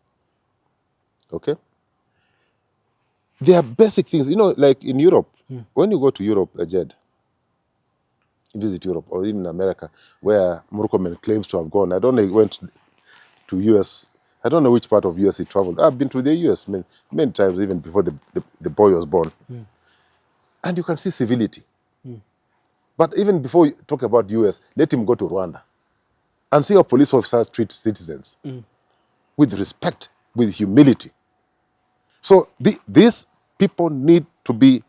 A: Okay? There are basic things, like in Europe. When you go to Europe, Jed, visit Europe, or even America, where Murkomen claims to have gone. I don't know, he went to US. I don't know which part of US he traveled. I've been to the US many times, even before the boy was born. And you can see civility. But even before you talk about US, let him go to Rwanda and see how police officers treat citizens with respect, with humility. So these people need to be,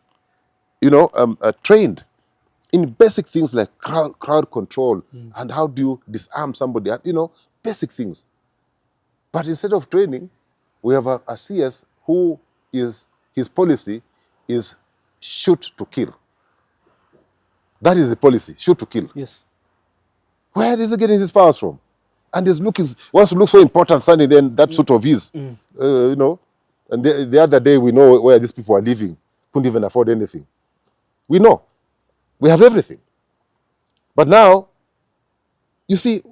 A: trained in basic things like crowd control and how do you disarm somebody, basic things. But instead of training, we have a CS who his policy is shoot to kill. That is the policy, shoot to kill.
B: Yes.
A: Where is he getting his powers from? And he's wants to look so important standing there in that sort of his, And the other day we know where these people are living, couldn't even afford anything. We know. We have everything. But now, you see,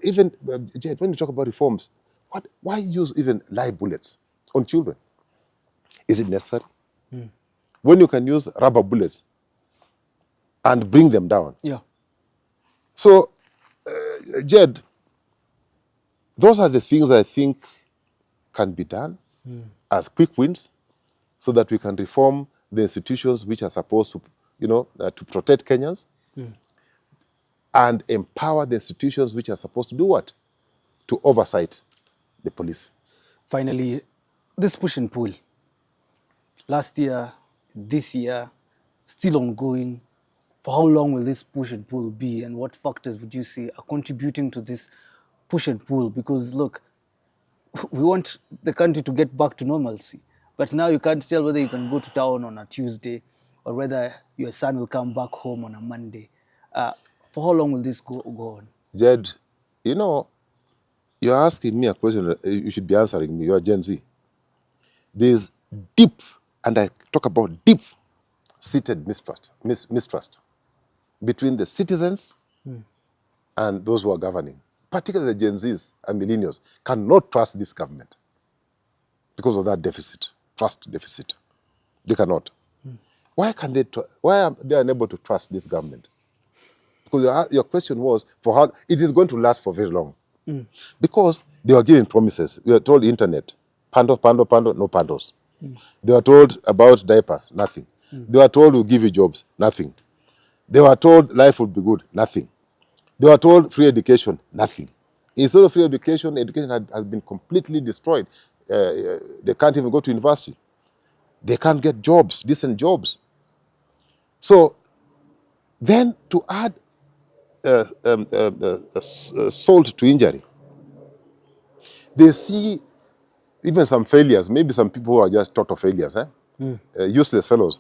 A: even, Jed, when you talk about reforms, why use even live bullets on children? Is it necessary? When you can use rubber bullets and bring them down.
B: Yeah.
A: So, Jed, those are the things I think can be done as quick wins so that we can reform the institutions which are supposed to, to protect Kenyans and empower the institutions which are supposed to do what? To oversight the police.
B: Finally, this push and pull. Last year, this year, still ongoing. For how long will this push and pull be, and what factors would you say are contributing to this push and pull? Because look, we want the country to get back to normalcy, but now you can't tell whether you can go to town on a Tuesday or whether your son will come back home on a Monday. For how long will this go on?
A: Jed, you're asking me a question, you should be answering me. You're Gen Z. There's deep, and I talk about deep-seated mistrust between the citizens and those who are governing. Particularly the Gen Zs and millennials cannot trust this government because of that trust deficit. They cannot. Why are they unable to trust this government? Because your question was, for how it is going to last for very long. Because they were given promises. We were told internet, pando, no pandos. They were told about diapers, nothing. They were told we'll give you jobs, nothing. They were told life would be good, nothing. They were told free education, nothing. Instead of free education, has been completely destroyed. They can't even go to university. They can't get jobs, decent jobs. So then to add salt to injury, they see even some failures, maybe some people who are just total failures, useless fellows,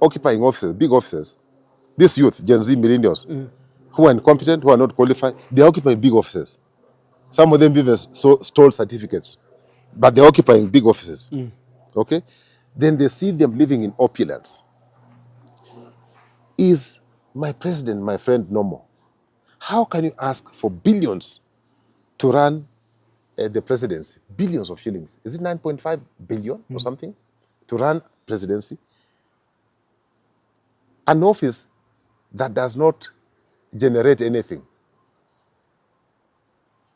A: occupying offices, big offices. This youth, Gen Z millennials, who are incompetent, who are not qualified, they are occupying big offices. Some of them even stole certificates, but they're occupying big offices. Okay? Then they see them living in opulence. Is my president, my friend, normal? How can you ask for billions to run the presidency, billions of shillings. Is it 9.5 billion or something to run presidency? An office that does not generate anything.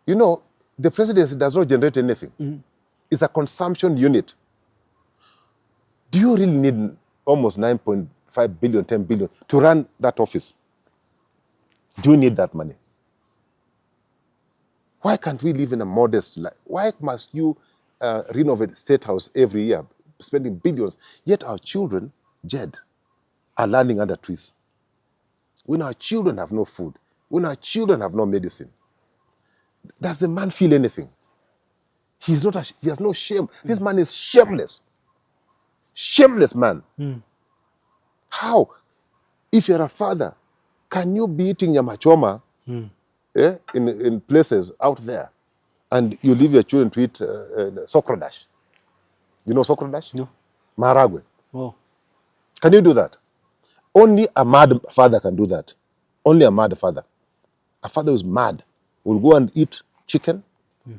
A: You know, the presidency does not generate anything. It's a consumption unit. Do you really need almost 9.5 billion, 10 billion to run that office? Do you need that money? Why can't we live in a modest life? Why must you renovate State House every year, spending billions? Yet our children, Jed, are learning under trees. When our children have no food, when our children have no medicine, does the man feel anything? He has no shame. This man is shameless. Shameless man. How? If you're a father, can you be eating yamachoma in places out there and you leave your children to eat sokradash? You know sokradash?
B: No.
A: Maragwe.
B: Oh.
A: Can you do that? Only a mad father can do that. Only a mad father. A father who's mad will go and eat chicken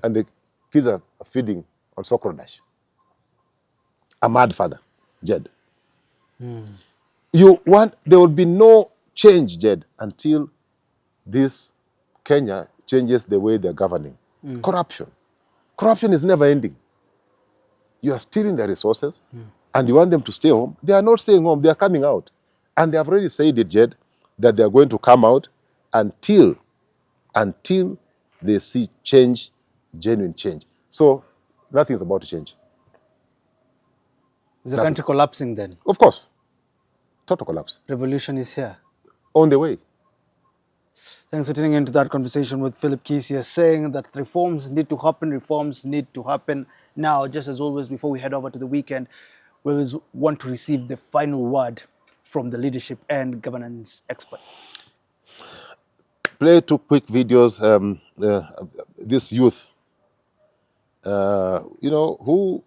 A: and the kids are feeding on sokradash. A mad father, Jed. There will be no change, Jed, until this Kenya changes the way they're governing. Corruption. Corruption is never ending. You are stealing their resources and you want them to stay home. They are not staying home, they are coming out. And they have already said it, Jed, that they are going to come out until they see change, genuine change. So nothing is about to change.
B: Is the country collapsing then?
A: Of course. Total collapse.
B: Revolution is here.
A: On the way.
B: Thanks for tuning into that conversation with Philip Kisia, saying that reforms need to happen now. Just as always, before we head over to the weekend, we always want to receive the final word from the leadership and governance expert.
A: Play 2 quick videos. This youth, who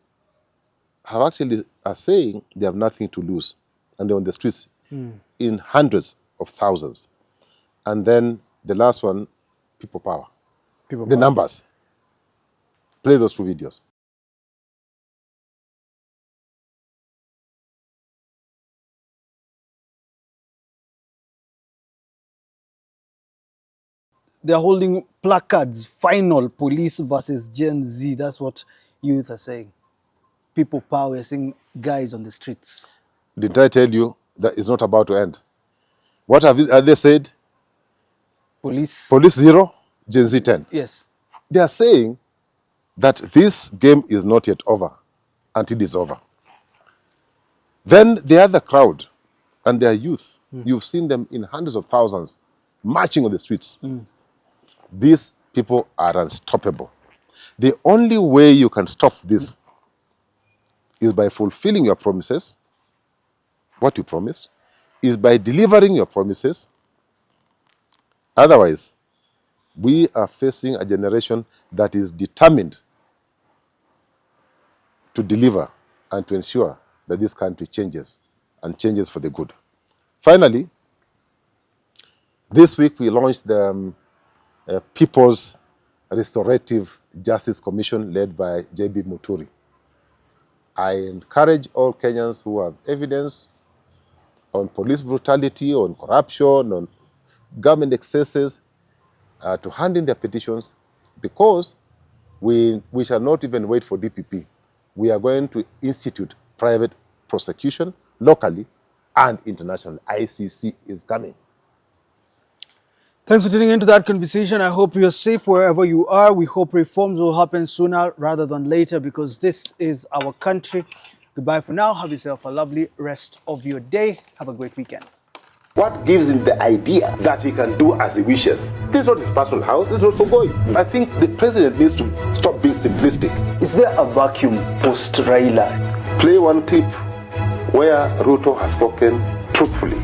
A: have actually are saying they have nothing to lose, and they're on the streets in hundreds of thousands. And then the last one, people power. The numbers. Play those 2 videos.
B: They're holding placards, final, police versus Gen Z. That's what youth are saying. People power, we're seeing guys on the streets.
A: Did I tell you that it's not about to end? What have they said?
B: Police
A: 0, Gen Z 10.
B: Yes.
A: They are saying that this game is not yet over until it's over. Then the other crowd and their youth, you've seen them in hundreds of thousands marching on the streets. These people are unstoppable. The only way you can stop this is by fulfilling your promises, what you promised, is by delivering your promises. Otherwise, we are facing a generation that is determined to deliver and to ensure that this country changes and changes for the good. Finally, this week we launched the People's Restorative Justice Commission led by J.B. Muturi. I encourage all Kenyans who have evidence on police brutality, on corruption, on government excesses, to hand in their petitions, because we shall not even wait for DPP. We are going to institute private prosecution locally and internationally. ICC is coming.
B: Thanks for tuning into that conversation. I hope you're safe wherever you are. We hope reforms will happen sooner rather than later, because this is our country. Goodbye for now. Have yourself a lovely rest of your day. Have a great weekend.
C: What gives him the idea that he can do as he wishes? This is not his personal house, this is not for going. I think the president needs to stop being simplistic.
D: Is there a vacuum post Raila?
C: Play one clip where Ruto has spoken truthfully.